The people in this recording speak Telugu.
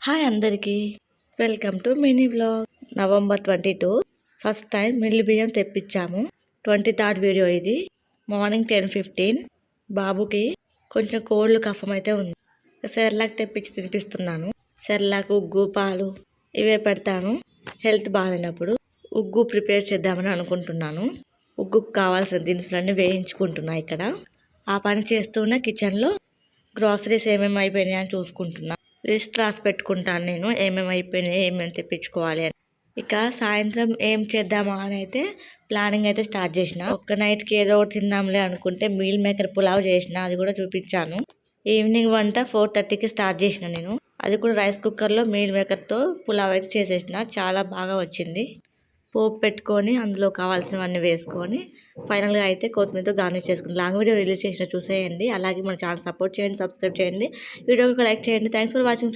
హాయ్ అందరికీ, welcome to mini vlog. November 22 first time మిల్లి బియ్యం తెప్పించాము. 23rd వీడియో ఇది. మార్నింగ్ 10:15. బాబుకి కొంచెం కోల్డ్ కఫం అయితే ఉంది. సెర్లాక్ తెప్పించి తినిపిస్తున్నాను. సెర్లాక్, ఉగ్గు, పాలు ఇవే పెడతాను హెల్త్ బాగాలేనప్పుడు. ఉగ్గు ప్రిపేర్ చేద్దామని అనుకుంటున్నాను. ఉగ్గుకు కావాల్సిన దినుసులన్నీ వేయించుకుంటున్నా ఇక్కడ. ఆ పని చేస్తూనే కిచెన్లో గ్రాసరీస్ ఏమేమి అయిపోయినాయి అని చూసుకుంటున్నా. లిస్ట్ రాసి పెట్టుకుంటాను నేను, ఏమేమి అయిపోయినాయి, ఏమేమి తెప్పించుకోవాలి అని. ఇక సాయంత్రం ఏం చేద్దామా అని అయితే ప్లానింగ్ అయితే స్టార్ట్ చేసిన. ఒక్క నైట్కి ఏదో ఒకటి తిందాంలే అనుకుంటే మీల్ మేకర్ పులావ్ చేసిన, అది కూడా చూపించాను. ఈవినింగ్ వంట 4:30కి స్టార్ట్ చేసిన నేను. అది కూడా రైస్ కుక్కర్లో మీల్ మేకర్తో పులావ్ అయితే చేసేసిన. చాలా బాగా వచ్చింది. పోపు పెట్టుకొని అందులో కావాల్సినవన్నీ వేసుకొని ఫైనల్గా అయితే కొత్తిమీరతో గార్నిష్ చేసుకుని లాంగ్ వీడియో రిలీజ్ చేసిన చూసేయండి. అలాగే మన ఛానల్ సపోర్ట్ చేయండి, సబ్స్క్రైబ్ చేయండి, వీడియోకి లైక్ చేయండి. Thanks for watching friends.